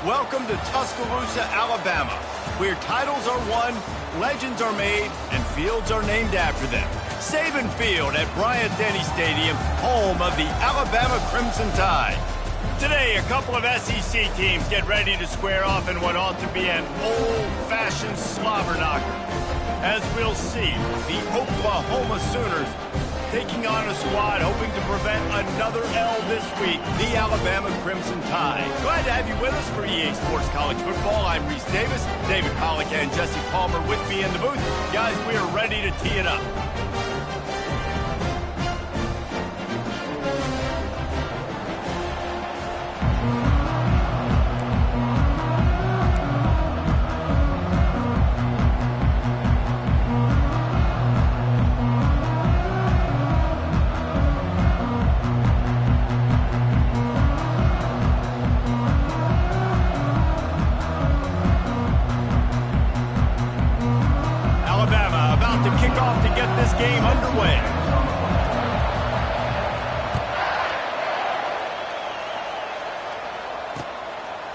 Welcome to Tuscaloosa, Alabama, where titles are won, legends are made, and fields are named after them. Saban Field at Bryant-Denny Stadium, home of the Alabama Crimson Tide. Today, a couple of SEC teams get ready to square off in what ought to be an old-fashioned slobber knocker. As we'll see, the Oklahoma Sooners taking on a squad hoping to prevent another L this week, the Alabama Crimson Tide. Glad to have you with us for EA Sports College Football. I'm Reese Davis, David Pollack and Jesse Palmer with me in the booth. Guys, we are ready to tee it up.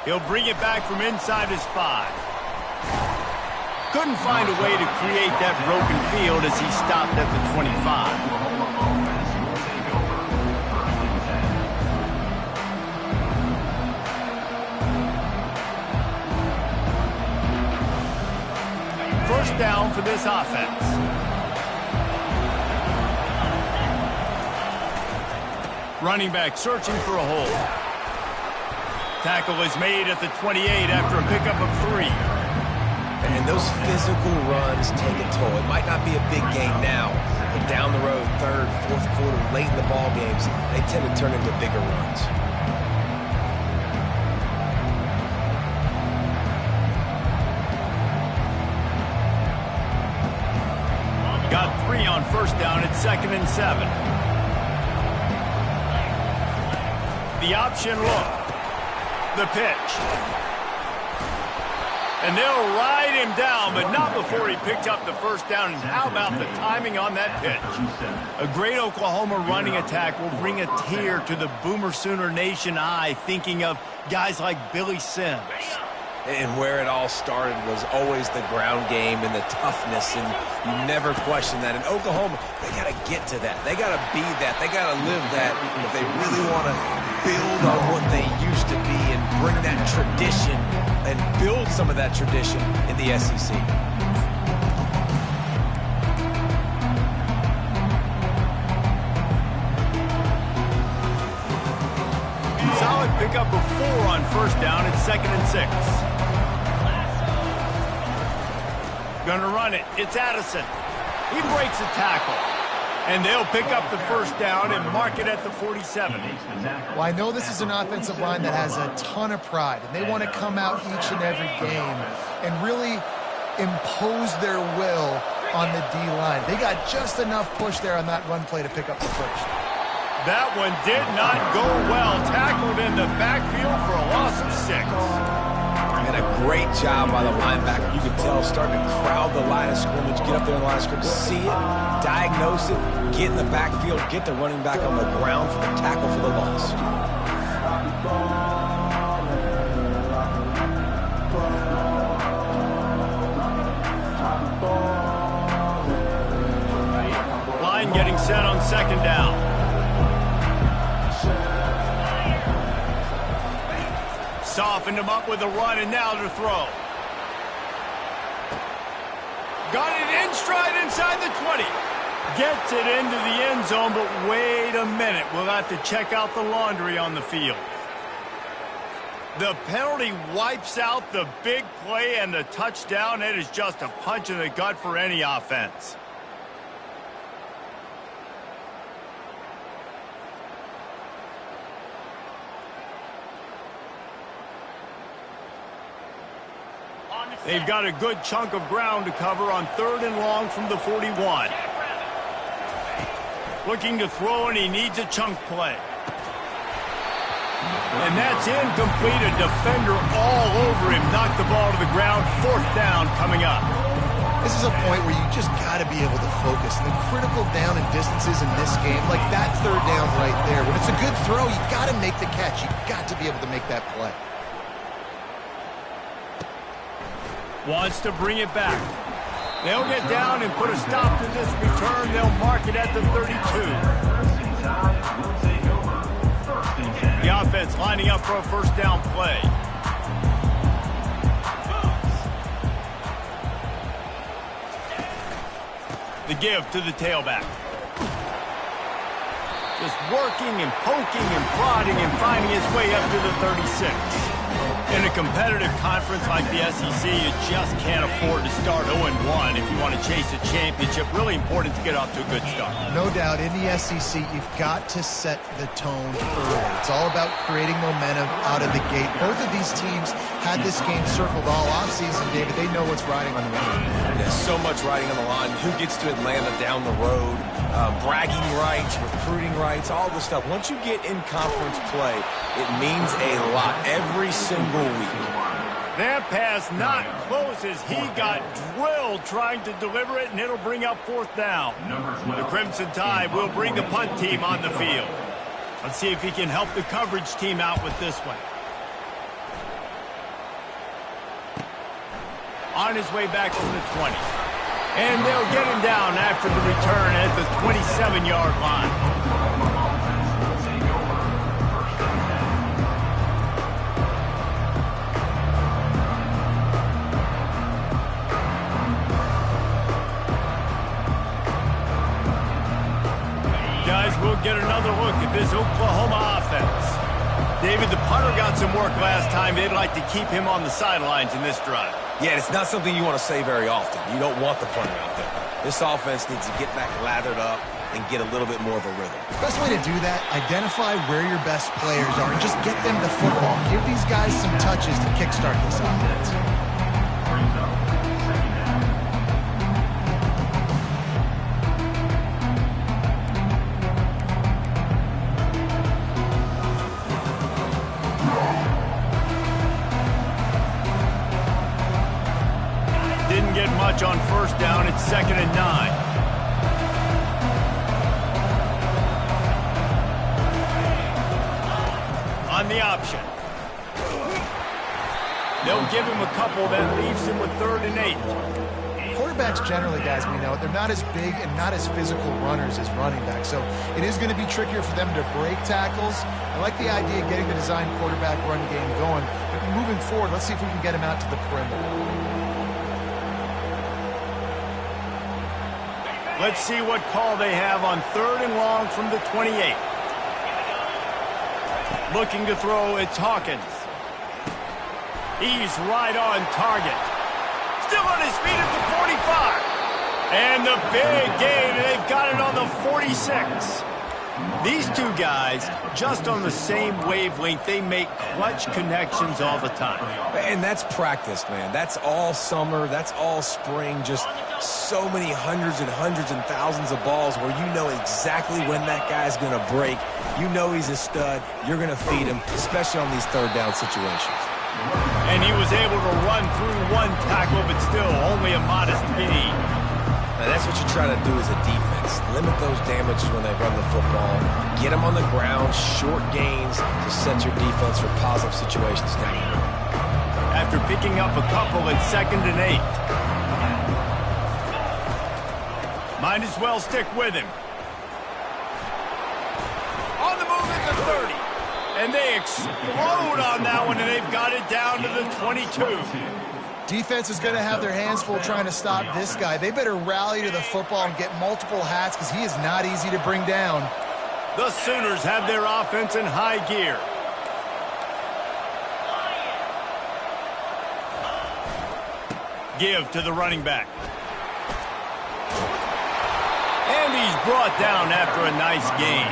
He'll bring it back from inside his 5. Couldn't find a way to create that broken field as he stopped at the 25. First down for this offense. Running back searching for a hole. Tackle is made at the 28 after a pickup of 3. And those physical runs take a toll. It might not be a big game now, but down the road, third, fourth quarter, late in the ball games, they tend to turn into bigger runs. Got 3 on first down at 2nd and 7. The option look. The pitch. And they'll ride him down, but not before he picked up the first down. And how about the timing on that pitch? A great Oklahoma running attack will bring a tear to the Boomer Sooner Nation eye, thinking of guys like Billy Sims. And where it all started was always the ground game and the toughness, and you never question that. In Oklahoma, they got to get to that. They got to be that. They got to live that if they really want to build on what they used to be and bring that tradition and build some of that tradition in the SEC. Solid pickup of 4 on first down at 2nd and 6. Gonna run it. It's Addison. He breaks a tackle. And they'll pick up the first down and mark it at the 47. Well, I know this is an offensive line that has a ton of pride, and they want to come out each and every game and really impose their will on the D-line. They got just enough push there on that run play to pick up the first. That one did not go well. Tackled in the backfield for a loss of 6. And a great job by the linebacker. You could tell starting to crowd the line of scrimmage, get up there in the line of scrimmage, see it, diagnose it, get in the backfield, get the running back on the ground for the tackle for the loss. Line getting set on 2nd down. Softened him up with a run, and now to throw. Got it in stride inside the 20. Gets it into the end zone, but wait a minute. We'll have to check out the laundry on the field. The penalty wipes out the big play and the touchdown. It is just a punch in the gut for any offense. They've got a good chunk of ground to cover on 3rd and long from the 41. Looking to throw, and he needs a chunk play. And that's incomplete. A defender all over him. Knocked the ball to the ground. 4th down coming up. This is a point where you just got to be able to focus. And the critical down and distances in this game, like that 3rd down right there. When it's a good throw, you got to make the catch. You got to be able to make that play. Wants to bring it back. They'll get down and put a stop to this return. They'll mark it at the 32. The offense lining up for a first down play. The give to the tailback. Just working and poking and prodding and finding his way up to the 36. In a competitive conference like the SEC, you just can't afford to start 0-1 if you want to chase a championship. Really important to get off to a good start. No doubt, in the SEC, you've got to set the tone early. It's all about creating momentum out of the gate. Both of these teams had this game circled all offseason, David. They know what's riding on the line. There's so much riding on the line. Who gets to Atlanta down the road? Bragging rights, recruiting rights, all this stuff. Once you get in conference play, it means a lot every single week. That pass not close as he got drilled trying to deliver it, and it'll bring up fourth down. The Crimson Tide will bring the punt team on the field. Let's see if he can help the coverage team out with this one. On his way back from the 20. And they'll get him down after the return at the 27-yard line. Guys, we'll get another look at this Oklahoma offense. David, the punter got some work last time. They'd like to keep him on the sidelines in this drive. Yeah, it's not something you want to say very often. You don't want the punter out there. This offense needs to get back lathered up and get a little bit more of a rhythm. Best way to do that, identify where your best players are and just get them the football. Give these guys some touches to kickstart this offense. Didn't get much on first down. It's 2nd and 9. On the option. They'll give him a couple. That leaves him with 3rd and 8. Quarterbacks generally, guys, we know, they're not as big and not as physical runners as running backs, so it is going to be trickier for them to break tackles. I like the idea of getting the design quarterback run game going, but moving forward, let's see if we can get him out to the perimeter. Let's see what call they have on 3rd and long from the 28. Looking to throw, it's Hawkins. He's right on target. Still on his feet at the 45. And the big gain, they've got it on the 46. These two guys, just on the same wavelength, they make clutch connections all the time. And that's practice, man. That's all summer. That's all spring. Just so many hundreds and thousands of balls where you know exactly when that guy's going to break. You know he's a stud. You're going to feed him, especially on these third down situations. And he was able to run through one tackle, but still only a modest gain. Now that's what you try to do as a defense. Limit those damages when they run the football. Get them on the ground, short gains to set your defense for positive situations down the road. After picking up a couple at 2nd and 8. Might as well stick with him. On the move at the 30. And they explode on that one, and they've got it down to the 22. Defense is going to have their hands full trying to stop this guy. They better rally to the football and get multiple hats because he is not easy to bring down. The Sooners have their offense in high gear. Give to the running back. And he's brought down after a nice gain.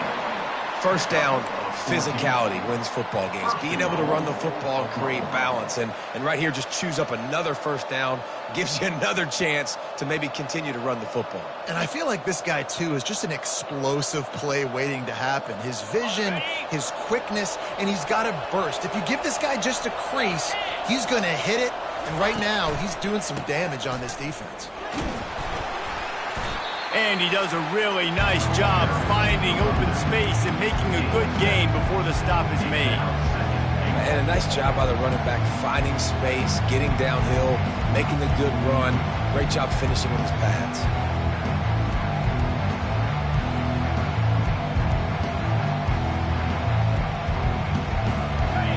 First down, physicality wins football games. Being able to run the football and create balance. And right here, just choose up another first down, gives you another chance to maybe continue to run the football. And I feel like this guy, too, is just an explosive play waiting to happen. His vision, his quickness, and he's got a burst. If you give this guy just a crease, he's going to hit it. And right now, he's doing some damage on this defense. And he does a really nice job finding open space and making a good gain before the stop is made. And a nice job by the running back, finding space, getting downhill, making a good run. Great job finishing with his pads.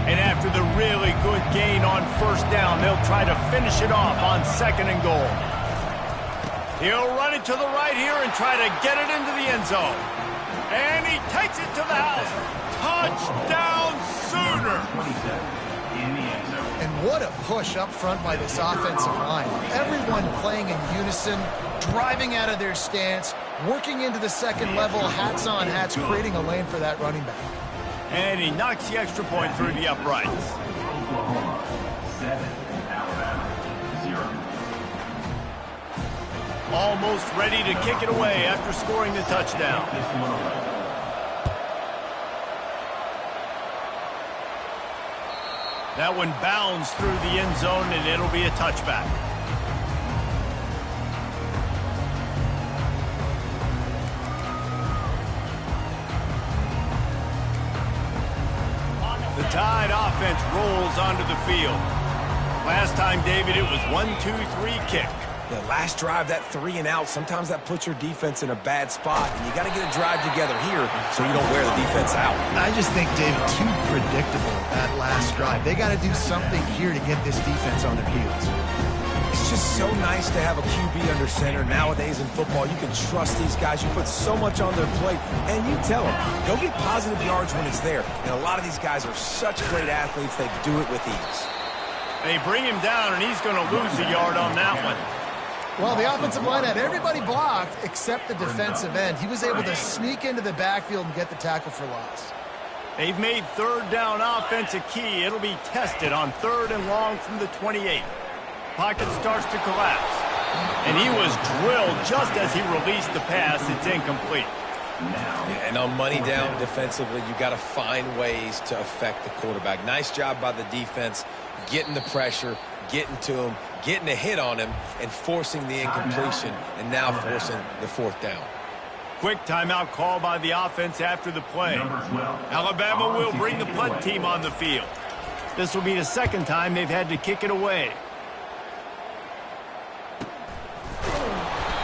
And after the really good gain on first down, they'll try to finish it off on 2nd and goal. He'll run it to the right here and try to get it into the end zone. And he takes it to the house. Touchdown, Sooner! And what a push up front by this offensive line. Everyone playing in unison, driving out of their stance, working into the second level, hats on hats, creating a lane for that running back. And he knocks the extra point through the uprights. Oklahoma 7, Alabama 0. Almost ready to kick it away after scoring the touchdown. That one bounds through the end zone, and it'll be a touchback. The Tide offense rolls onto the field. Last time, David, it was 1-2-3 kick. The last drive, that 3 and out, sometimes that puts your defense in a bad spot, and you got to get a drive together here so you don't wear the defense out. I just think, David, too predictable, that last drive. They got to do something here to get this defense on their heels. It's just so nice to have a QB under center. Nowadays in football, you can trust these guys. You put so much on their plate, and you tell them, go get positive yards when it's there. And a lot of these guys are such great athletes, they do it with ease. They bring him down, and he's going to lose a yard on that one. Well, the offensive line had everybody blocked except the defensive end. He was able to sneak into the backfield and get the tackle for loss. They've made 3rd down offense a key. It'll be tested on 3rd and long from the 28. Pocket starts to collapse. And he was drilled just as he released the pass. It's incomplete. Yeah, and on money down defensively, you got to find ways to affect the quarterback. Nice job by the defense, getting the pressure, getting to him, getting a hit on him, and forcing the incompletion, and now forcing the 4th down. Quick timeout call by the offense after the play. Alabama will bring the punt team on the field. This will be the 2nd time they've had to kick it away.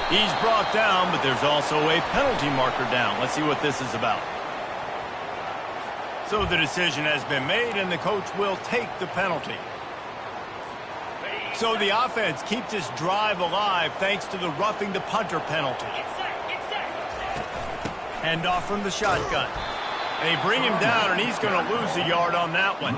He's brought down, but there's also a penalty marker down. Let's see what this is about. So the decision has been made, and the coach will take the penalty. So the offense keeps this drive alive thanks to the roughing the punter penalty. Hand off from the shotgun. They bring him down, and he's going to lose a yard on that one.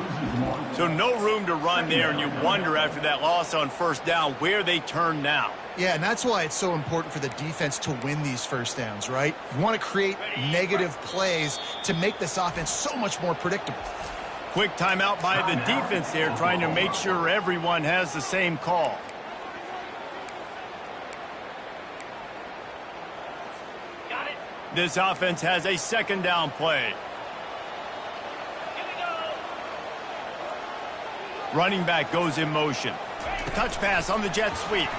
So no room to run there, and you wonder after that loss on 1st down where they turn now. Yeah, and that's why it's so important for the defense to win these 1st downs, right? You want to create negative plays to make this offense so much more predictable. Quick timeout by the defense there, trying to make sure everyone has the same call. Got it. This offense has a 2nd down play. Running back goes in motion. Touch pass on the jet sweep.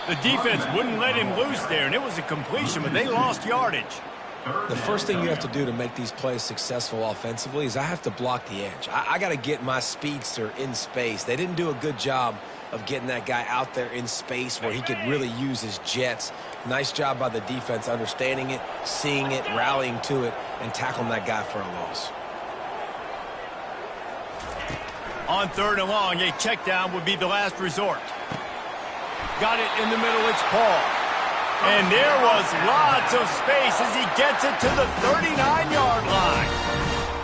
The defense wouldn't let him loose there, and it was a completion, but they lost yardage. The first thing you have to do to make these plays successful offensively is I have to block the edge. I got to get my speedster in space. They didn't do a good job of getting that guy out there in space where he could really use his jets. Nice job by the defense understanding it, seeing it, rallying to it, and tackling that guy for a loss. On 3rd and long, a check down would be the last resort. Got it in the middle, it's Paul. And there was lots of space as he gets it to the 39-yard line.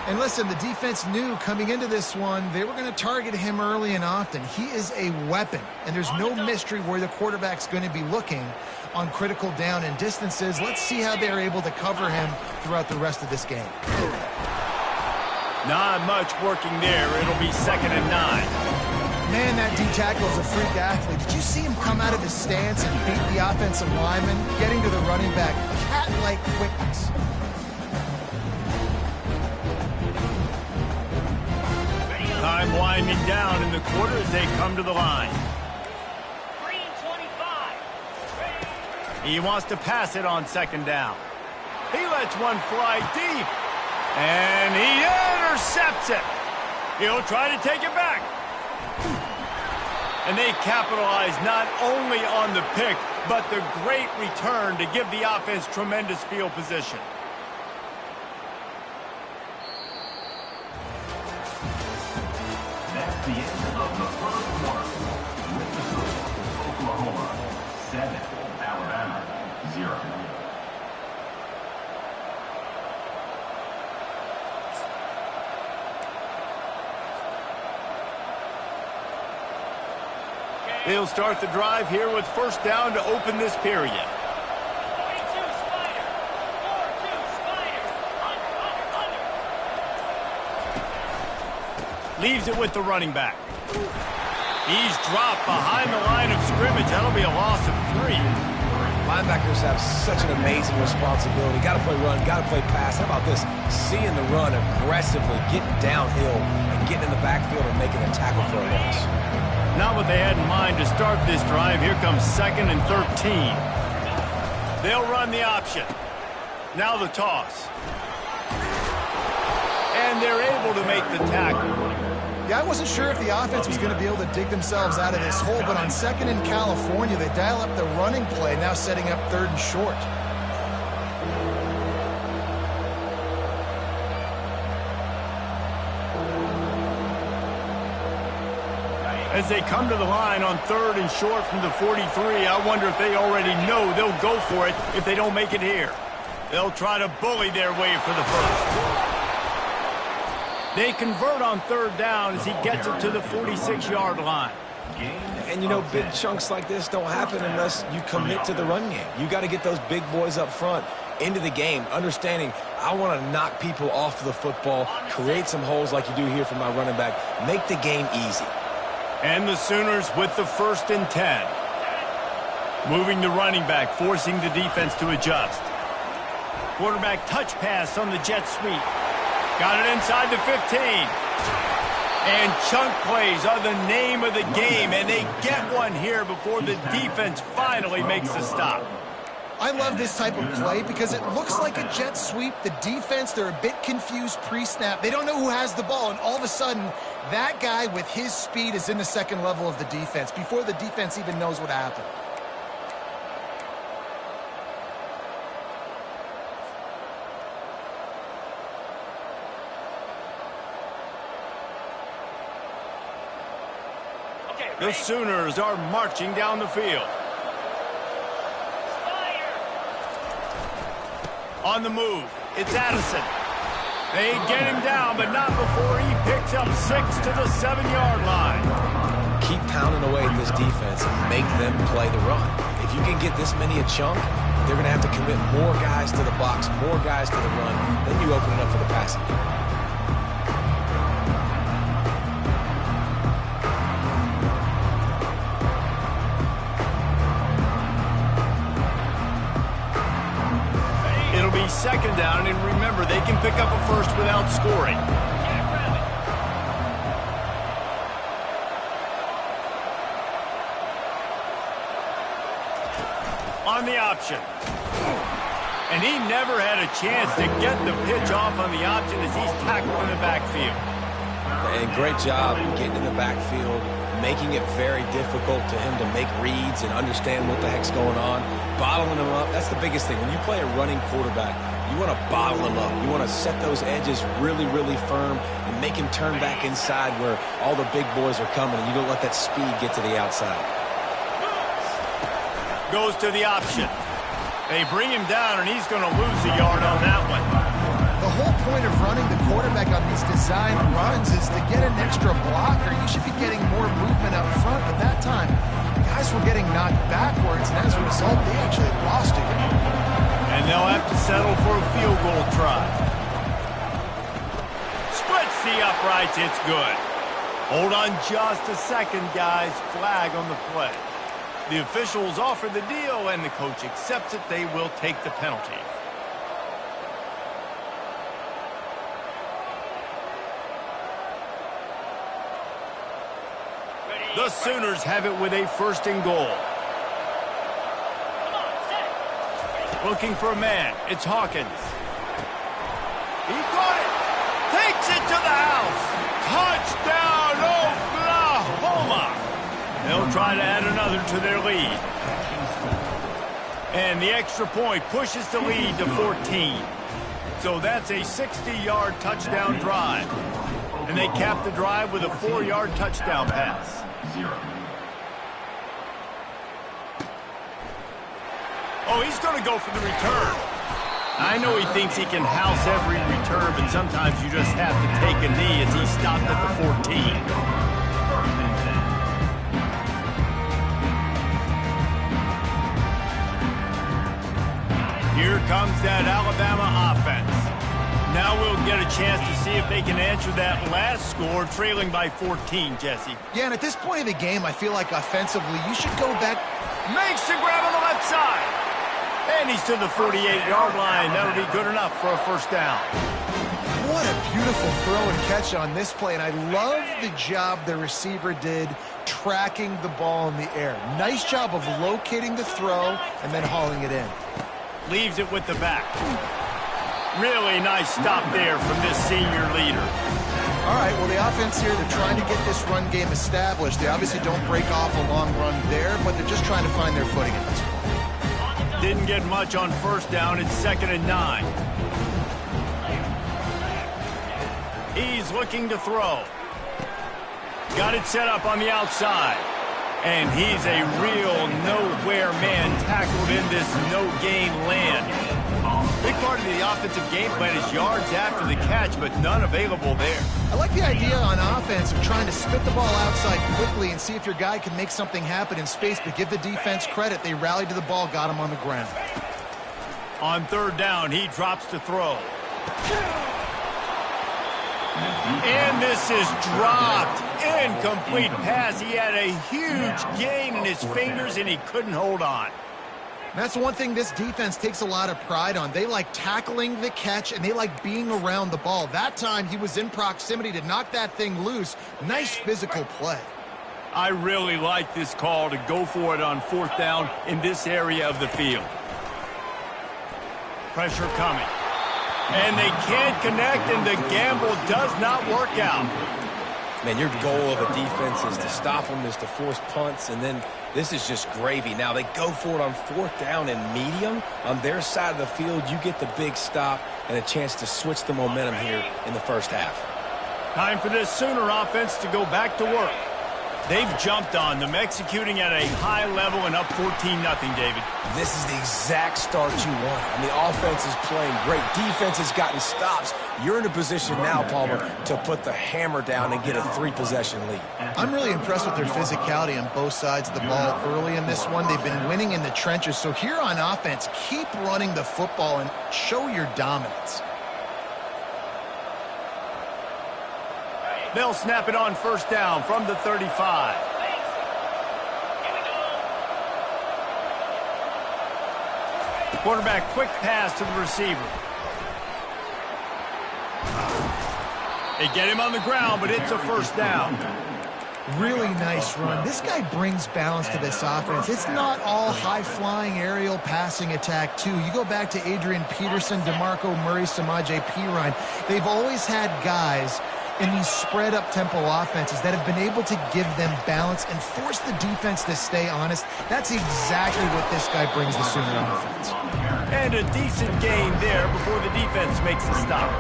And listen, the defense knew coming into this one, they were going to target him early and often. He is a weapon, and there's no mystery where the quarterback's going to be looking on critical down and distances. Let's see how they're able to cover him throughout the rest of this game. Not much working there. It'll be 2nd and 9. Man, that D-tackle is a freak athlete. Did you see him come out of his stance and beat the offensive lineman, getting to the running back? Cat-like quickness. Time winding down in the quarter as they come to the line. 3:25. He wants to pass it on 2nd down. He lets one fly deep. And he intercepts gets it. He'll try to take it back. And they capitalize not only on the pick, but the great return to give the offense tremendous field position. That's the end of the first quarter. With the score, Oklahoma 7, Alabama 0. They'll start the drive here with first down to open this period. Leaves it with the running back. He's dropped behind the line of scrimmage. That'll be a loss of 3. Linebackers have such an amazing responsibility. Got to play run, got to play pass. How about this? Seeing the run aggressively, getting downhill, and getting in the backfield and making a tackle for a loss. Not what they had in mind to start this drive. Here comes 2nd and 13. They'll run the option. Now the toss. And they're able to make the tackle. Yeah, I wasn't sure if the offense was going to be able to dig themselves out of this hole, but on 2nd in California, they dial up the running play, now setting up 3rd and short. As they come to the line on 3rd and short from the 43, I wonder if they already know they'll go for it if they don't make it here. They'll try to bully their way for the first. They convert on 3rd down as he gets it to the 46-yard line. And, you know, big chunks like this don't happen unless you commit to the run game. You got to get those big boys up front into the game, understanding I want to knock people off the football, create some holes like you do here for my running back, make the game easy. And the Sooners with the 1st and 10. Moving the running back, forcing the defense to adjust. Quarterback touch pass on the jet sweep. Got it inside the 15. And chunk plays are the name of the game, and they get one here before the defense finally makes the stop. I love this type of play because it looks like a jet sweep. The defense, they're a bit confused pre-snap. They don't know who has the ball, and all of a sudden, that guy with his speed is in the 2nd level of the defense before the defense even knows what happened. The Sooners are marching down the field. On the move, it's Addison. They get him down, but not before he picks up 6 to the 7-yard line. Keep pounding away at this defense and make them play the run. If you can get this many a chunk, they're going to have to commit more guys to the box, more guys to the run. Then you open it up for the passing game. It'll be 2nd down, and remember, they can pick up a first without scoring. On the option. And he never had a chance to get the pitch off on the option as he's tackled in the backfield. And great job getting in the backfield, making it very difficult to him to make reads and understand what the heck's going on, bottling him up. That's the biggest thing. When you play a running quarterback, you want to bottle him up. You want to set those edges really, really firm and make him turn back inside where all the big boys are coming, and you don't let that speed get to the outside. Goes to the option. They bring him down, and he's going to lose a yard on that one. The whole point of running the quarterback on these design runs is to get an extra blocker. You should be getting more movement up front, but that time, guys were getting knocked backwards, and as a result, they actually lost it. And they'll have to settle for a field goal try. Splits the uprights, it's good. Hold on just a second, guys. Flag on the play. The officials offer the deal, and the coach accepts it. They will take the penalty. The Sooners have it with a 1st and goal. Looking for a man. It's Hawkins. He got it. Takes it to the house. Touchdown, Oklahoma! They'll try to add another to their lead. And the extra point pushes the lead to 14. So that's a 60-yard touchdown drive. And they cap the drive with a 4-yard touchdown pass. Oh, he's going to go for the return. I know he thinks he can house every return, but sometimes you just have to take a knee as he stopped at the 14. Here comes that Alabama offense. Now we'll get a chance to see if they can answer that last score, trailing by 14, Jesse. Yeah, and at this point of the game, I feel like offensively, you should go back. Makes the grab on the left side. And he's to the 48-yard line. That'll be good enough for a first down. What a beautiful throw and catch on this play, and I love the job the receiver did tracking the ball in the air. Nice job of locating the throw and then hauling it in. Leaves it with the back. Really nice stop there from this senior leader. All right, well, the offense here, they're trying to get this run game established. They obviously don't break off a long run there, but they're just trying to find their footing at this point. Didn't get much on first down. It's 2nd and 9. He's looking to throw. Got it set up on the outside. And he's a real nowhere man tackled in this no-gain land. Big part of the offensive game plan is yards after the catch, but none available there. I like the idea on offense of trying to spit the ball outside quickly and see if your guy can make something happen in space, but give the defense credit. They rallied to the ball, got him on the ground. On 3rd down, he drops to throw. And this is dropped. Incomplete pass. He had a huge gain in his fingers, and he couldn't hold on. That's one thing this defense takes a lot of pride on. They like tackling the catch, and they like being around the ball. That time, he was in proximity to knock that thing loose. Nice physical play. I really like this call to go for it on 4th down in this area of the field. Pressure coming. And they can't connect, and the gamble does not work out. Man, your goal of a defense is to stop them, is to force punts, and then this is just gravy. Now they go for it on 4th down and medium. On their side of the field, you get the big stop and a chance to switch the momentum here in the first half. Time for this Sooner offense to go back to work. They've jumped on them, executing at a high level and up 14-0, David. This is the exact start you want. I mean, the offense is playing great. Defense has gotten stops. You're in a position now, Palmer, to put the hammer down and get a 3-possession lead. I'm really impressed with their physicality on both sides of the ball early in this one. They've been winning in the trenches. So here on offense, keep running the football and show your dominance. They'll snap it on 1st down from the 35. Quarterback, quick pass to the receiver. They get him on the ground, but it's a 1st down. Really nice run. This guy brings balance to this offense. It's not all high-flying aerial passing attack, too. You go back to Adrian Peterson, DeMarco Murray, Samaje Perine. They've always had guys in these spread-up tempo offenses that have been able to give them balance and force the defense to stay honest. That's exactly what this guy brings the Sooner offense. And a decent gain there before the defense makes a stop.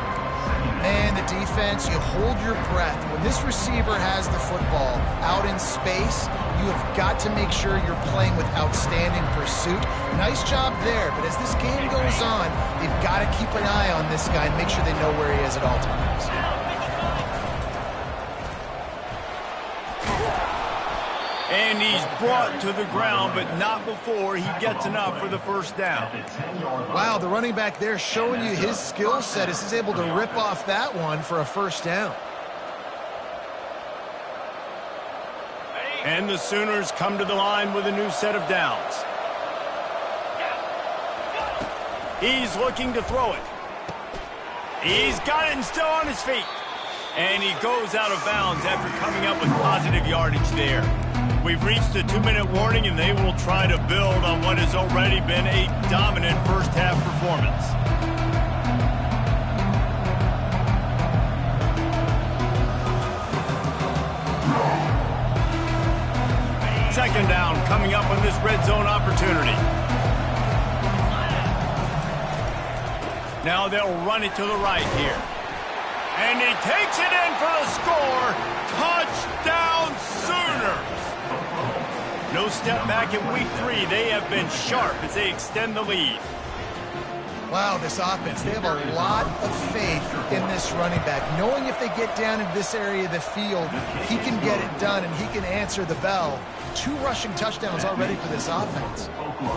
And the defense, you hold your breath. When this receiver has the football out in space, you have got to make sure you're playing with outstanding pursuit. Nice job there, but as this game goes on, you've got to keep an eye on this guy and make sure they know where he is at all times. And he's brought to the ground, but not before he gets enough for the 1st down. Wow, the running back there showing you his skill set as he's able to rip off that one for a 1st down. And the Sooners come to the line with a new set of downs. He's looking to throw it. He's got it and still on his feet. And he goes out of bounds after coming up with positive yardage there. We've reached the 2-minute warning, and they will try to build on what has already been a dominant first-half performance. Second down coming up on this red zone opportunity. Now they'll run it to the right here. And he takes it in for the score. Touchdown Sooners! No step back in week 3. They have been sharp as they extend the lead. Wow, this offense, they have a lot of faith in this running back. Knowing if they get down into this area of the field, he can get it done and he can answer the bell. 2 rushing touchdowns already for this offense.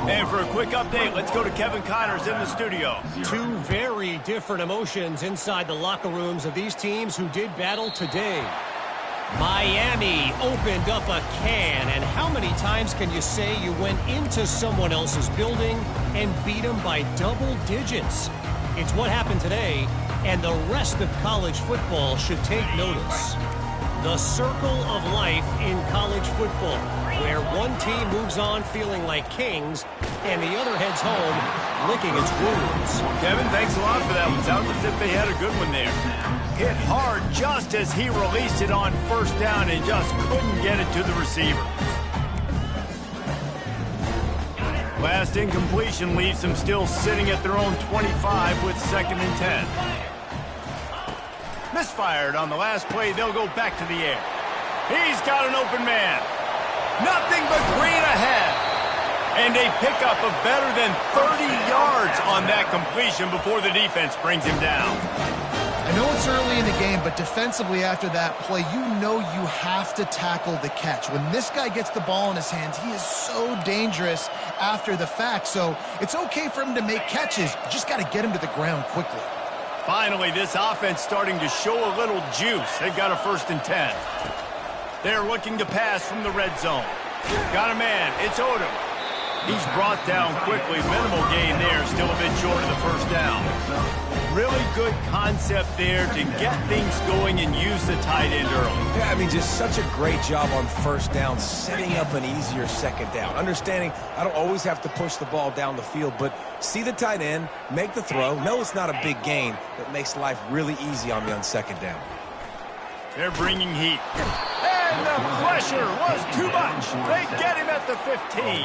And for a quick update, let's go to Kevin Connors in the studio. 2 very different emotions inside the locker rooms of these teams who did battle today. Miami opened up a can, and how many times can you say you went into someone else's building and beat them by double digits? It's what happened today, and the rest of college football should take notice. The circle of life in college football, where one team moves on feeling like kings, and the other heads home licking its wounds. Kevin, thanks a lot for that one. Sounds as if they had a good one there. Hit hard just as he released it on first down and just couldn't get it to the receiver. Last incompletion leaves them still sitting at their own 25 with 2nd and 10. Misfired on the last play. They'll go back to the air. He's got an open man. Nothing but green ahead. And they pick up a better than 30 yards on that completion before the defense brings him down. I know it's early in the game, but defensively after that play, you know you have to tackle the catch. When this guy gets the ball in his hands, he is so dangerous after the fact. So it's okay for him to make catches. You just got to get him to the ground quickly. Finally, this offense starting to show a little juice. They've got a 1st and 10. They're looking to pass from the red zone. Got a man. It's Odom. He's brought down quickly. Minimal gain there. Still a bit short of the 1st down. Really good concept there to get things going and use the tight end early. Yeah, I mean, just such a great job on 1st down, setting up an easier 2nd down. Understanding I don't always have to push the ball down the field, but see the tight end, make the throw. No, it's not a big gain, but makes life really easy on me on 2nd down. They're bringing heat. And the pressure was too much. They get him at the 15.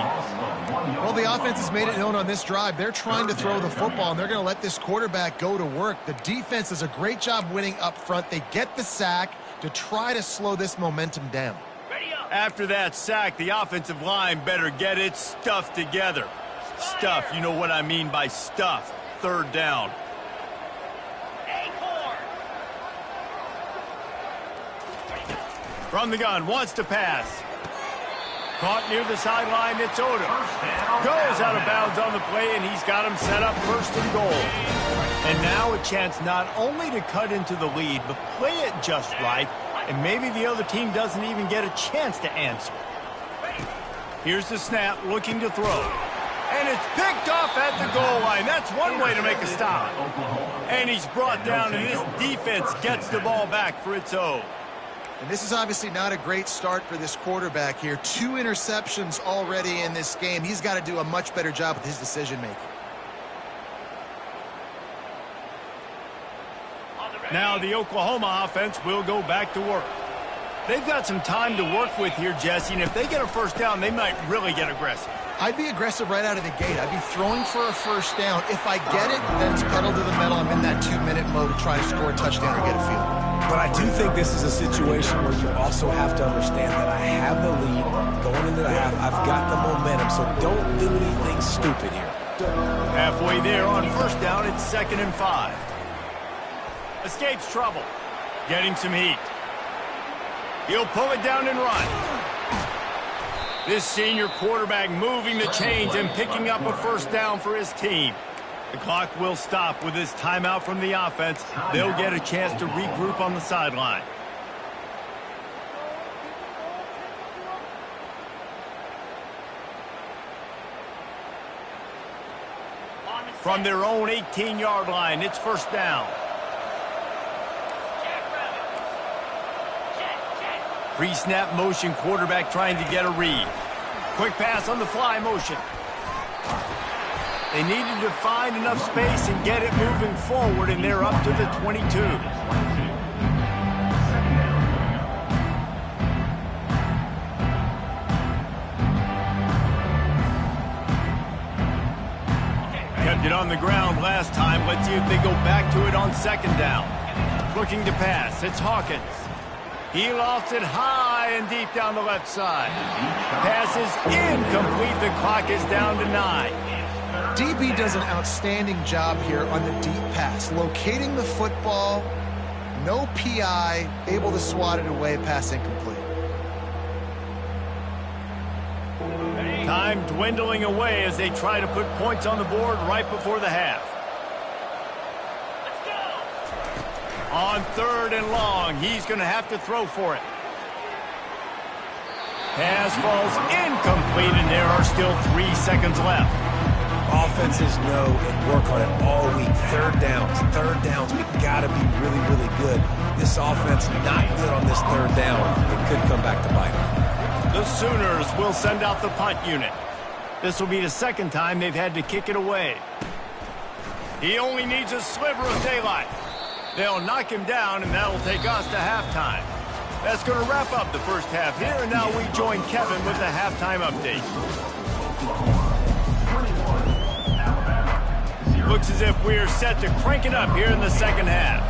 Well, the offense has made it known on this drive. They're trying to throw the football, and they're going to let this quarterback go to work. The defense does a great job winning up front. They get the sack to try to slow this momentum down. After that sack, the offensive line better get its stuff together. Stuff, you know what I mean by stuff. 3rd down. From the gun, wants to pass. Caught near the sideline, it's Odom. Goes out of bounds on the play, and he's got him set up 1st and goal. And now a chance not only to cut into the lead, but play it just right, and maybe the other team doesn't even get a chance to answer. Here's the snap, looking to throw. And it's picked off at the goal line. That's one way to make a stop. And he's brought down, and this defense gets the ball back for its own. And this is obviously not a great start for this quarterback here. 2 interceptions already in this game. He's got to do a much better job with his decision-making. Now the Oklahoma offense will go back to work. They've got some time to work with here, Jesse, and if they get a 1st down, they might really get aggressive. I'd be aggressive right out of the gate. I'd be throwing for a 1st down. If I get it, then it's pedal to the metal. I'm in that 2-minute mode to try to score a touchdown or get a field. But I do think this is a situation where you also have to understand that I have the lead going into the half. I've got the momentum, so don't do anything stupid here. Halfway there on 1st down, it's 2nd and 5. Escapes trouble. Getting some heat. He'll pull it down and run. This senior quarterback moving the chains and picking up a 1st down for his team. The clock will stop with this timeout from the offense. They'll get a chance to regroup on the sideline. From their own 18-yard line, it's 1st down. Pre-snap motion, quarterback trying to get a read. Quick pass on the fly motion. They needed to find enough space and get it moving forward, and they're up to the 22. the ground last time. Let's see if they go back to it on second down. Looking to pass. It's Hawkins. He lofts it high and deep down the left side. Pass is incomplete. The clock is down to 9. DB does an outstanding job here on the deep pass, locating the football, no PI, able to swat it away, pass incomplete. Time dwindling away as they try to put points on the board right before the half. On 3rd and long, he's going to have to throw for it. Pass falls incomplete, and there are still 3 seconds left. Offenses know and work on it all week. Third downs, we got to be really, really good. This offense not good on this 3rd down. It could come back to bite them. The Sooners will send out the punt unit. This will be the 2nd time they've had to kick it away. He only needs a sliver of daylight. They'll knock him down, and that'll take us to halftime. That's going to wrap up the first half here, and now we join Kevin with the halftime update. Looks as if we're set to crank it up here in the second half.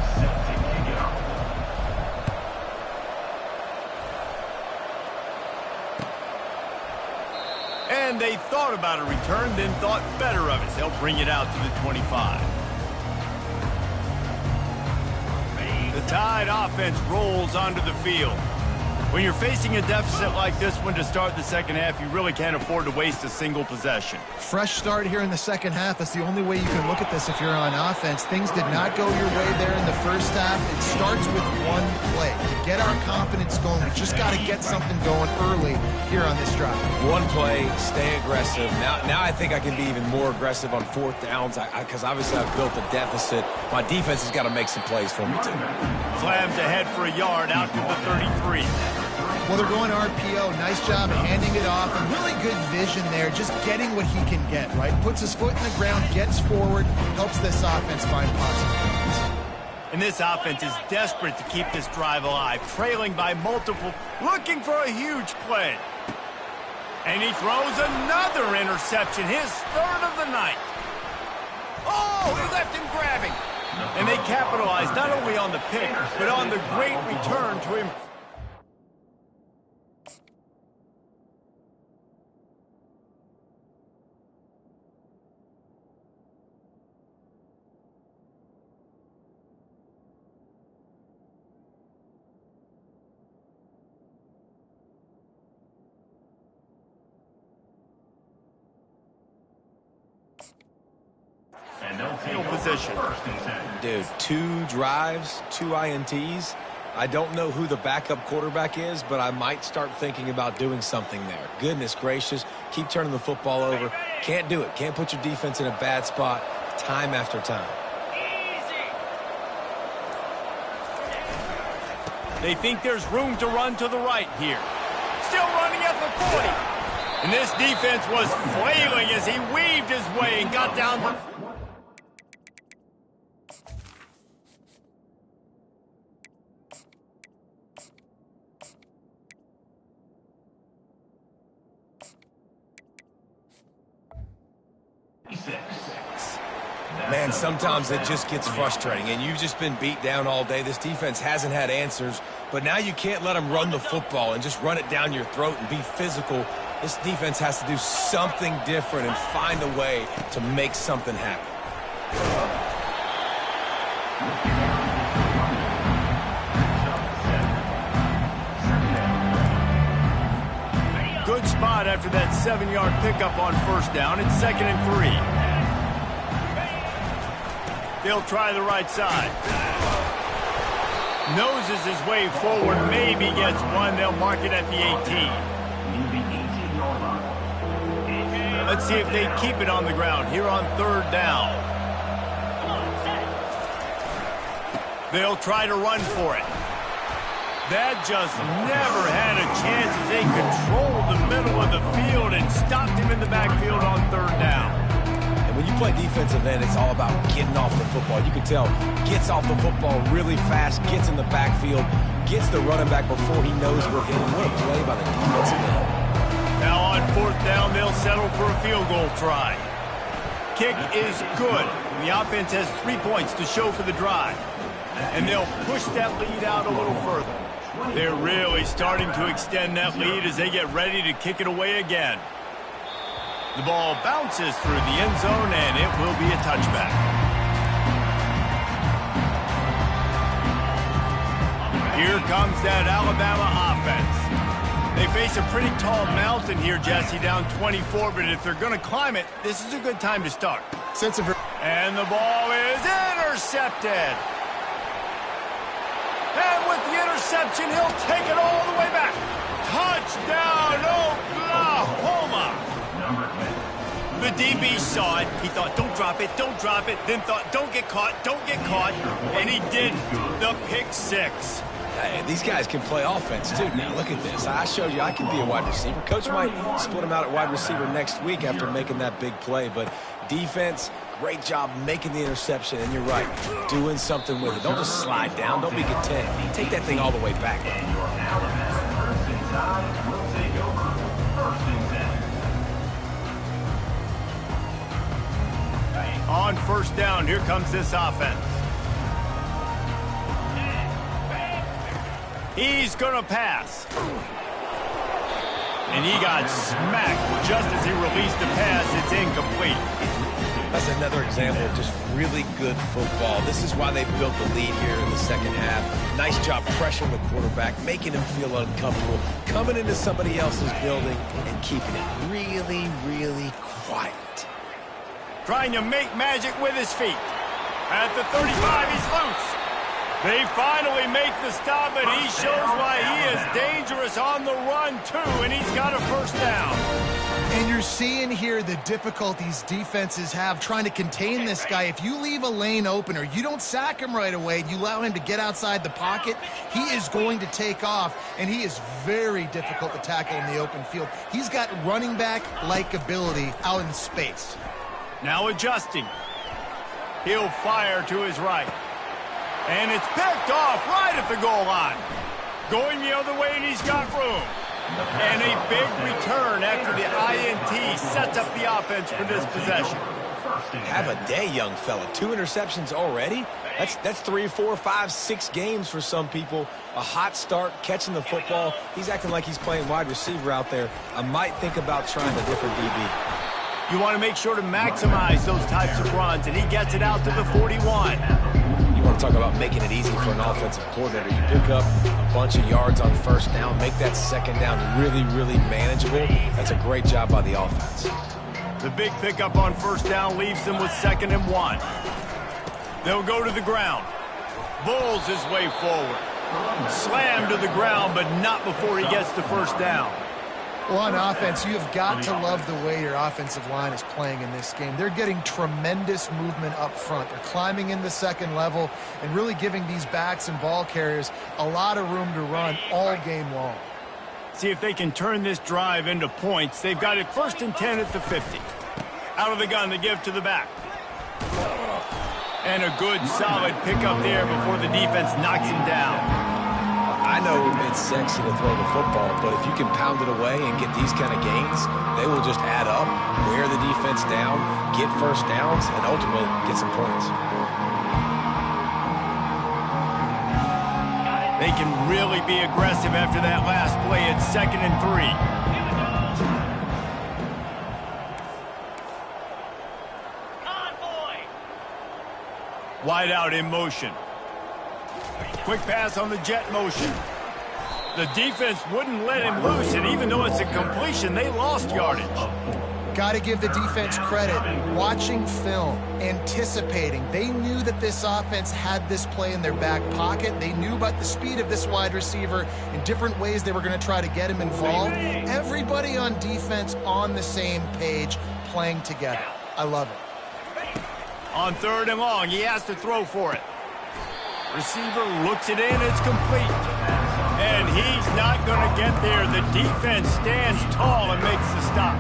And they thought about a return, then thought better of it. They'll bring it out to the 25. The Tide offense rolls onto the field. When you're facing a deficit like this one to start the second half, you really can't afford to waste a single possession. Fresh start here in the second half. That's the only way you can look at this if you're on offense. Things did not go your way there in the first half. It starts with one play. To get our confidence going, we just got to get something going early here on this drive. One play, stay aggressive. Now I think I can be even more aggressive on 4th downs because obviously I've built a deficit. My defense has got to make some plays for me too. Slams ahead for a yard out to the 33. Well, they're going RPO. Nice job handing it off, and really good vision there, just getting what he can get, right? Puts his foot in the ground, gets forward, helps this offense find possibilities. And this offense is desperate to keep this drive alive, trailing by multiple, looking for a huge play. And he throws another interception, his 3rd of the night. Oh, he left him grabbing. And they capitalized not only on the pick, but on the great return to him. Field position. Dude, 2 drives, 2 INTs. I don't know who the backup quarterback is, but I might start thinking about doing something there. Goodness gracious, keep turning the football over. Can't do it. Can't put your defense in a bad spot time after time. They think there's room to run to the right here. Still running at the 40. And this defense was flailing as he weaved his way and got down the... Man, sometimes it just gets frustrating, and you've just been beat down all day. This defense hasn't had answers, but now you can't let them run the football and just run it down your throat and be physical. This defense has to do something different and find a way to make something happen. Good spot after that 7-yard pickup on 1st down. It's 2nd and 3. They'll try the right side. Noses his way forward, maybe gets one. They'll mark it at the 18. Let's see if they keep it on the ground here on 3rd down. They'll try to run for it. That just never had a chance as they controlled the middle of the field and stopped him in the backfield on 3rd down. And when you play defensive end, it's all about getting off the football. You can tell, gets off the football really fast, gets in the backfield, gets the running back before he knows we're hitting. What a play by the defensive end. Now on 4th down, they'll settle for a field goal try. kick is good. And the offense has 3 points to show for the drive. And they'll push that lead out a little further. They're really starting to extend that lead as they get ready to kick it away again. The ball bounces through the end zone, and it will be a touchback. Here comes that Alabama offense. They face a pretty tall mountain here, Jesse, down 24, but if they're going to climb it, this is a good time to start. And the ball is intercepted. And with the interception, he'll take it all the way back. Touchdown, Oklahoma! The DB saw it. He thought, don't drop it, don't drop it. Then thought, don't get caught, don't get caught. And he did the pick six. Hey, these guys can play offense, too. Now, look at this. I showed you I can be a wide receiver. Coach might split him out at wide receiver next week after making that big play. But defense, great job making the interception. And you're right, doing something with it. Don't just slide down. Don't be content. Take that thing all the way back. And your Alabama first and 10 will take over. First and 10. On first down, here comes this offense. He's going to pass. And he got smacked just as he released the pass. It's incomplete. That's another example of just really good football. This is why they built the lead here in the second half. Nice job pressuring the quarterback, making him feel uncomfortable, coming into somebody else's building and keeping it really, really quiet. Trying to make magic with his feet. At the 35, he's loose. They finally make the stop, and he shows why he is dangerous on the run, too, and he's got a first down. And you're seeing here the difficulties defenses have trying to contain this guy. If you leave a lane open or you don't sack him right away, you allow him to get outside the pocket, he is going to take off, and he is very difficult to tackle in the open field. He's got running back-like ability out in space. Now adjusting. He'll fire to his right. And it's picked off right at the goal line. Going the other way, and he's got room. And a big return after the INT sets up the offense for this possession. Have a day, young fella. 2 interceptions already? That's 3, 4, 5, 6 games for some people. A hot start, catching the football. He's acting like he's playing wide receiver out there. I might think about trying a different DB. You want to make sure to maximize those types of runs, and he gets it out to the 41. You want to talk about making it easy for an offensive coordinator. You pick up a bunch of yards on first down, make that second down really, really manageable. That's a great job by the offense. The big pickup on first down leaves them with 2nd and 1. They'll go to the ground. Bulls his way forward. Slammed to the ground, but not before he gets the first down. Well, on offense, you have got to love the way your offensive line is playing in this game. They're getting tremendous movement up front. They're climbing in the second level and really giving these backs and ball carriers a lot of room to run all game long. See if they can turn this drive into points. They've got it 1st and 10 at the 50. Out of the gun, they give to the back. And a good, solid pickup there before the defense knocks him down. I know it's sexy to throw the football, but if you can pound it away and get these kind of gains, they will just add up, wear the defense down, get first downs, and ultimately get some points. They can really be aggressive after that last play at 2nd and 3. Wide out in motion. Quick pass on the jet motion. The defense wouldn't let him loose, and even though it's a completion, they lost yardage. Got to give the defense credit. Watching film, anticipating. They knew that this offense had this play in their back pocket. They knew about the speed of this wide receiver in different ways they were going to try to get him involved. Everybody on defense on the same page, playing together. I love it. On 3rd and long, he has to throw for it. Receiver looks it in, it's complete. And he's not going to get there. The defense stands tall and makes the stop.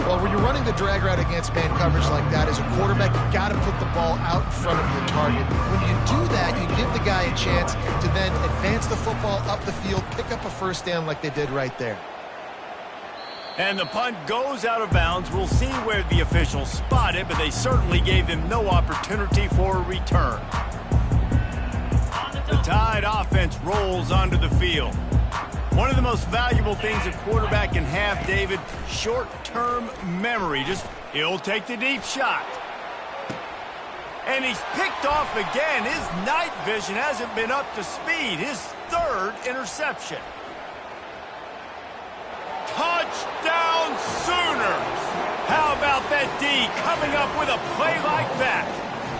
Well, when you're running the drag route against man coverage like that, as a quarterback, you got to put the ball out in front of your target. When you do that, you give the guy a chance to then advance the football up the field, pick up a first down like they did right there. And the punt goes out of bounds. We'll see where the officials spot it, but they certainly gave them no opportunity for a return. The Tide offense rolls onto the field. One of the most valuable things a quarterback can have, David, short-term memory. He'll take the deep shot. And he's picked off again. His night vision hasn't been up to speed. His third interception. Touchdown Sooners! How about that D coming up with a play like that?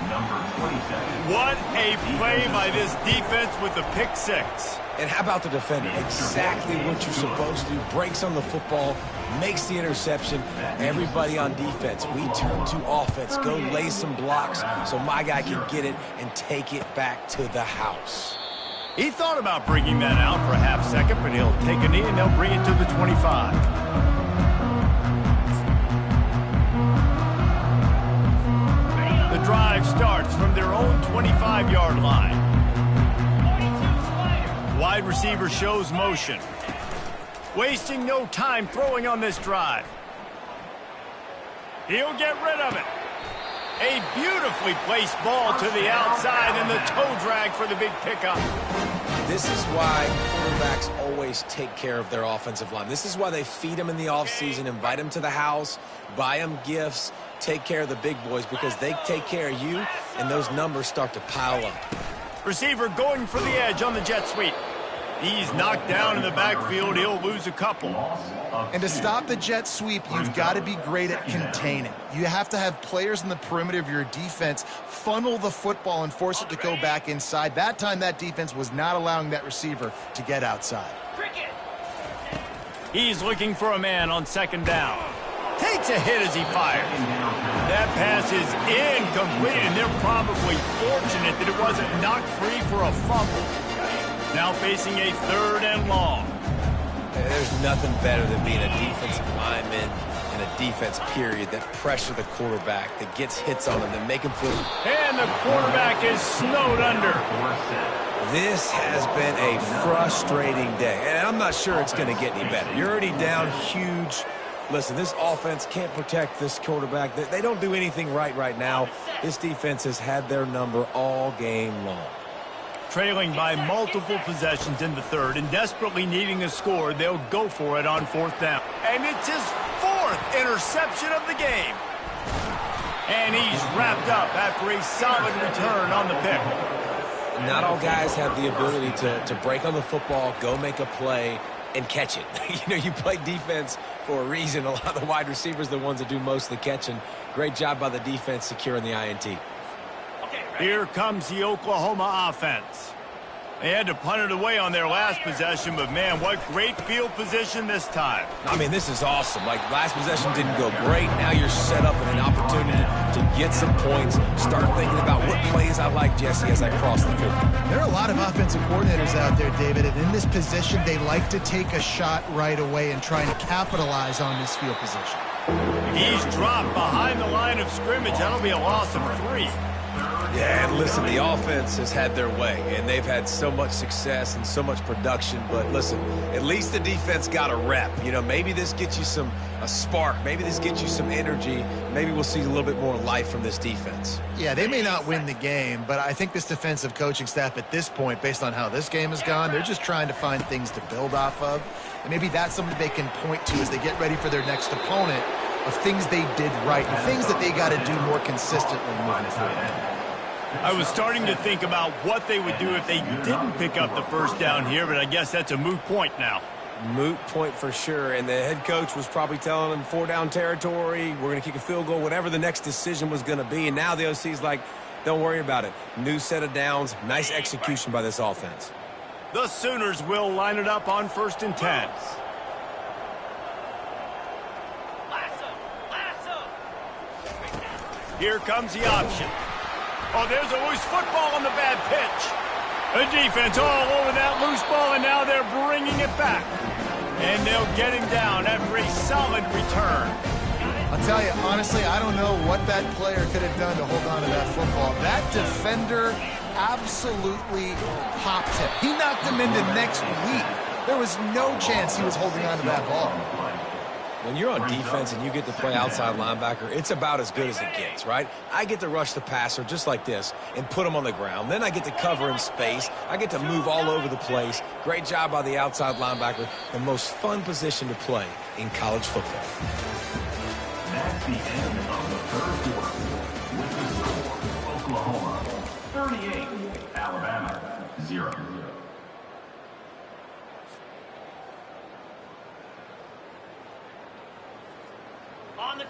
Number 27. What a play by this defense with the pick six. And how about the defender? Exactly what you're supposed to do. Breaks on the football, makes the interception. Everybody on defense, we turn to offense. Go lay some blocks so my guy can get it and take it back to the house. He thought about bringing that out for a half second, but he'll take a knee and they'll bring it to the 25. The drive starts from their own 25-yard line. Wide receiver shows motion. Wasting no time throwing on this drive. He'll get rid of it. A beautifully placed ball to the outside and the toe drag for the big pickup. This is why quarterbacks always take care of their offensive line. This is why they feed them in the offseason, invite them to the house, buy them gifts, take care of the big boys, because they take care of you and those numbers start to pile up. Receiver going for the edge on the jet sweep. He's knocked down in the backfield. He'll lose a couple. And to stop the jet sweep, you've got to be great at containing. You have to have players in the perimeter of your defense funnel the football and force it to go back inside. That time, that defense was not allowing that receiver to get outside. He's looking for a man on second down. Takes a hit as he fires. That pass is incomplete, and they're probably fortunate that it wasn't knocked free for a fumble. Now facing a third and long. There's nothing better than being a defensive lineman and a defense period that pressure the quarterback, that gets hits on him, that make him feel. And the quarterback is snowed under. This has been a frustrating day, and I'm not sure it's going to get any better. You're already down huge. Listen, this offense can't protect this quarterback. They don't do anything right now. This defense has had their number all game long. Trailing by multiple possessions in the third and desperately needing a score, they'll go for it on fourth down. And it's his fourth interception of the game. And he's wrapped up after a solid return on the pick. Not all guys have the ability to break on the football, go make a play, and catch it. You play defense for a reason. A lot of the wide receivers are the ones that do most of the catching. Great job by the defense securing the INT. Here comes the Oklahoma offense. They had to punt it away on their last possession, but man, what great field position this time. I mean, this is awesome. Like, last possession didn't go great. Now you're set up with an opportunity to get some points. Start thinking about what plays I like, Jesse, as I cross the field. There are a lot of offensive coordinators out there, David, and in this position, they like to take a shot right away and try and capitalize on this field position. He's dropped behind the line of scrimmage. That'll be a loss of 3. Yeah, and listen, the offense has had their way, and they've had so much success and so much production. But listen, at least the defense got a rep. Maybe this gets you a spark. Maybe this gets you some energy. Maybe we'll see a little bit more life from this defense. Yeah, they may not win the game, but I think this defensive coaching staff at this point, based on how this game has gone, they're just trying to find things to build off of. And maybe that's something they can point to as they get ready for their next opponent, of things they did right and things that they got to do more consistently moving forward. I was starting to think about what they would do if they didn't pick up the first down here, but I guess that's a moot point now. Moot point for sure, and the head coach was probably telling them 4-down territory, we're going to kick a field goal, whatever the next decision was going to be, and now the OC's like, don't worry about it. New set of downs, nice execution by this offense. The Sooners will line it up on 1st and 10. Here comes the option. Oh, there's a loose football on the bad pitch. The defense all over that loose ball, and now they're bringing it back. And they'll get him down after a solid return. I'll tell you, honestly, I don't know what that player could have done to hold on to that football. That defender absolutely popped him. He knocked him into next week. There was no chance he was holding on to that ball. When you're on defense and you get to play outside linebacker, it's about as good as it gets, right? I get to rush the passer just like this and put him on the ground. Then I get to cover in space. I get to move all over the place. Great job by the outside linebacker. The most fun position to play in college football. That's the end of the third quarter. With the score, Oklahoma 38, Alabama 0.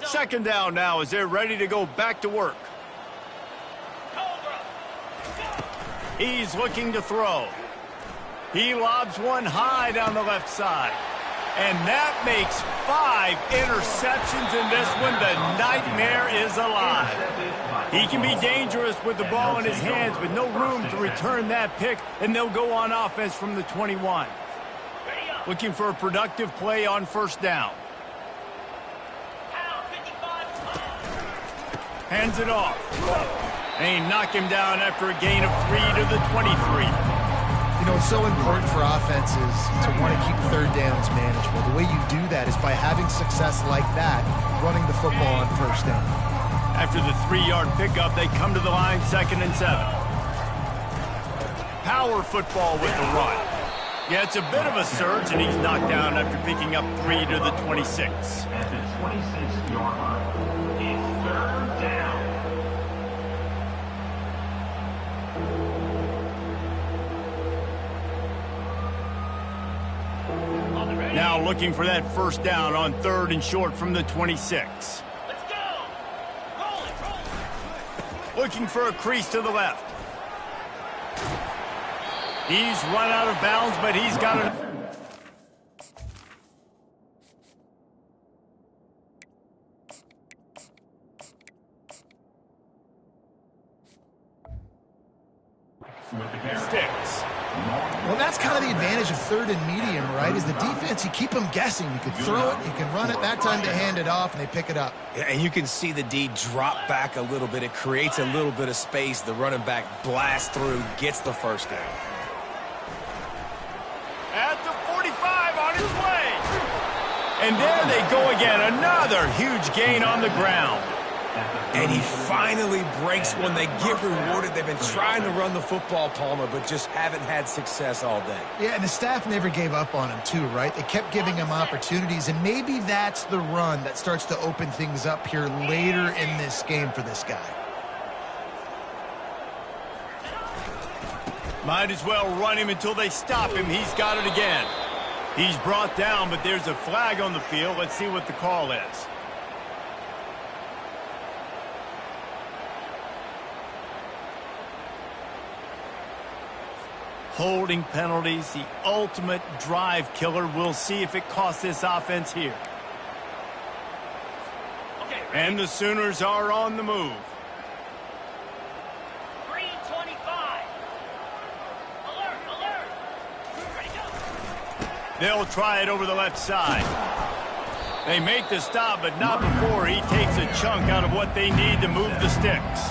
Second down now as they're ready to go back to work. He's looking to throw. He lobs one high down the left side. And that makes 5 interceptions in this one. The nightmare is alive. He can be dangerous with the ball in his hands, but no room to return that pick, and they'll go on offense from the 21. Looking for a productive play on first down. Hands it off. They knock him down after a gain of 3 to the 23. You know, it's so important for offenses to want to keep third downs manageable. The way you do that is by having success like that, running the football on first down. After the 3-yard pickup, they come to the line 2nd and 7. Power football with the run. Yeah, it's a bit of a surge, and he's knocked down after picking up 3 to the 26. At the 26-yard line, it's third down. Now looking for that first down on 3rd and short from the 26. Let's go! Roll it. Looking for a crease to the left. He's run out of bounds, but he's got it. Sticks. Well, that's kind of the advantage of 3rd and medium, right? Is the defense, you keep them guessing. You can throw it, you can run it. That time they hand it off, and they pick it up. Yeah, and you can see the D drop back a little bit. It creates a little bit of space. The running back blasts through, gets the first down. At the 45 on his way. And there they go again. Another huge gain on the ground. And he finally breaks one. They get rewarded. They've been trying to run the football, Palmer, but just haven't had success all day. Yeah, and the staff never gave up on him, too, right? They kept giving him opportunities, and maybe that's the run that starts to open things up here later in this game for this guy. Might as well run him until they stop him. He's got it again. He's brought down, but there's a flag on the field. Let's see what the call is. Holding penalties, the ultimate drive killer. We'll see if it costs this offense here. And the Sooners are on the move. 3:25. Alert. Ready, go. They'll try it over the left side. They make the stop, but not before he takes a chunk out of what they need to move the sticks.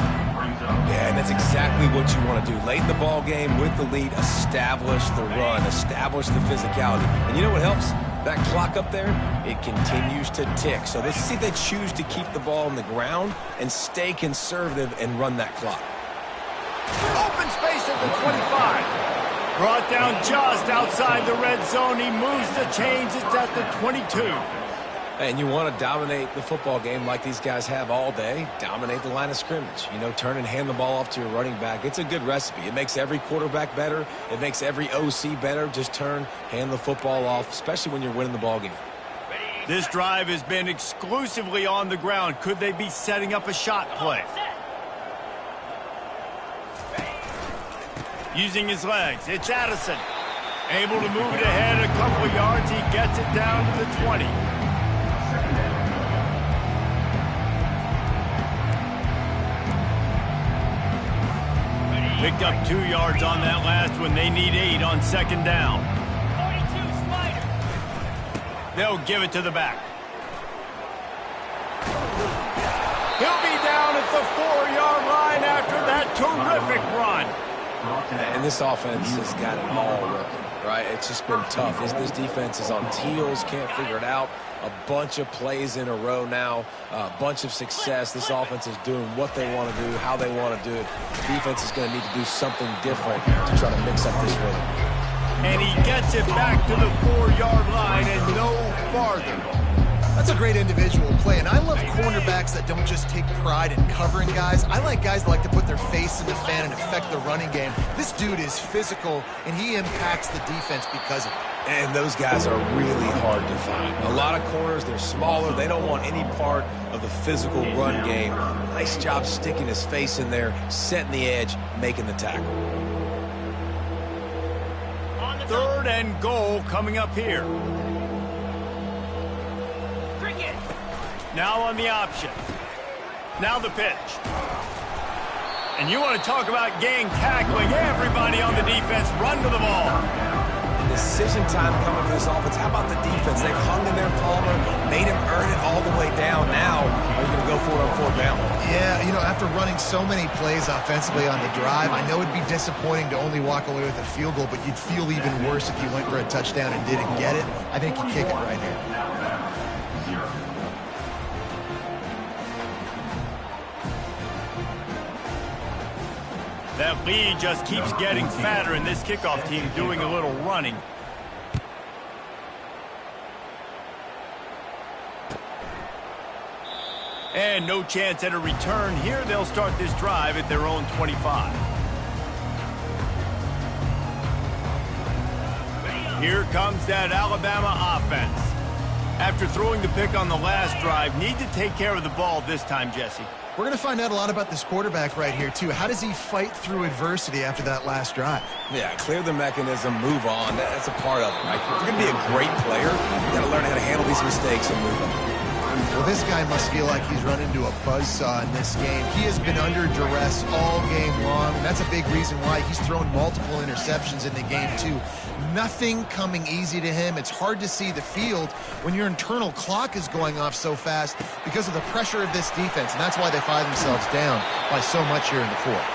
Yeah, and that's exactly what you want to do. Late in the ball game with the lead, establish the run, establish the physicality. And you know what helps? That clock up there, it continues to tick. So let's see if they choose to keep the ball on the ground and stay conservative and run that clock. Open space at the 25. Brought down just outside the red zone. He moves the chains. It's at the 22. And you want to dominate the football game like these guys have all day. Dominate the line of scrimmage. You know, turn and hand the ball off to your running back. It's a good recipe. It makes every quarterback better. It makes every OC better. Just turn, hand the football off, especially when you're winning the ball game. This drive has been exclusively on the ground. Could they be setting up a shot play? Using his legs, it's Addison. Able to move it ahead a couple of yards. He gets it down to the 20. Picked up 2 yards on that last one. They need 8 on second down. 42 Spider. They'll give it to the back. He'll be down at the 4-yard line after that terrific run. And this offense has got it all working. right? It's just been tough. This defense is on heels, can't figure it out. A bunch of plays in a row now, a bunch of success. This offense is doing what they want to do, how they want to do it. The defense is going to need to do something different to try to mix up this rhythm. And he gets it back to the 4-yard line and no farther. That's a great individual play, and I love cornerbacks that don't just take pride in covering guys. I like guys that like to put their face in the fan and affect the running game. This dude is physical, and he impacts the defense because of it. And those guys are really hard to find. A lot of corners, they're smaller. They don't want any part of the physical run game. Nice job sticking his face in there, setting the edge, making the tackle. 3rd and goal coming up here. Now on the option. Now the pitch. And you want to talk about gang tackling. Everybody on the defense run to the ball. Decision time coming for this offense. How about the defense? They've hung in there, Palmer, made him earn it all the way down. Now they're going to go for it on 4th down. Yeah, you know, after running so many plays offensively on the drive, I know it'd be disappointing to only walk away with a field goal, but you'd feel even worse if you went for a touchdown and didn't get it. I think you kick it right here. That lead just keeps getting fatter, and this kickoff team doing a little running. And no chance at a return here. They'll start this drive at their own 25. Here comes that Alabama offense. After throwing the pick on the last drive, need to take care of the ball this time, Jesse. We're going to find out a lot about this quarterback right here, too. How does he fight through adversity after that last drive? Yeah, clear the mechanism, move on. That's a part of it, right? If you're going to be a great player, you've got to learn how to handle these mistakes and move on. Well, this guy must feel like he's run into a buzzsaw in this game. He has been under duress all game long, and that's a big reason why he's thrown multiple interceptions in the game, too. Nothing coming easy to him. It's hard to see the field when your internal clock is going off so fast because of the pressure of this defense, and that's why they find themselves down by so much here in the 4th.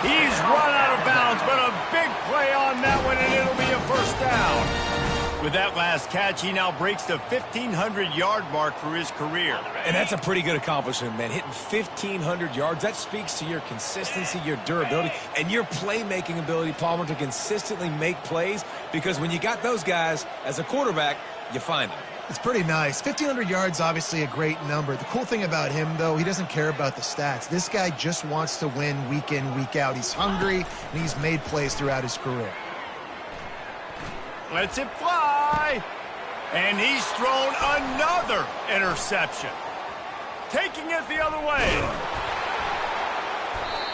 He's run out of bounds, but a big play on that one, and it'll be a 1st down. With that last catch, he now breaks the 1,500-yard mark for his career. And that's a pretty good accomplishment, man. Hitting 1,500 yards, that speaks to your consistency, your durability, and your playmaking ability, Palmer, to consistently make plays. Because when you got those guys as a quarterback, you find them. It's pretty nice. 1,500 yards, obviously a great number. The cool thing about him, though, he doesn't care about the stats. This guy just wants to win week in, week out. He's hungry, and he's made plays throughout his career. Lets it fly. And he's thrown another interception. Taking it the other way.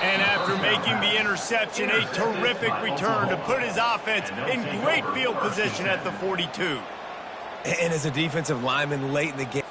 And after making the interception, a terrific return to put his offense in great field position at the 42. And as a defensive lineman late in the game,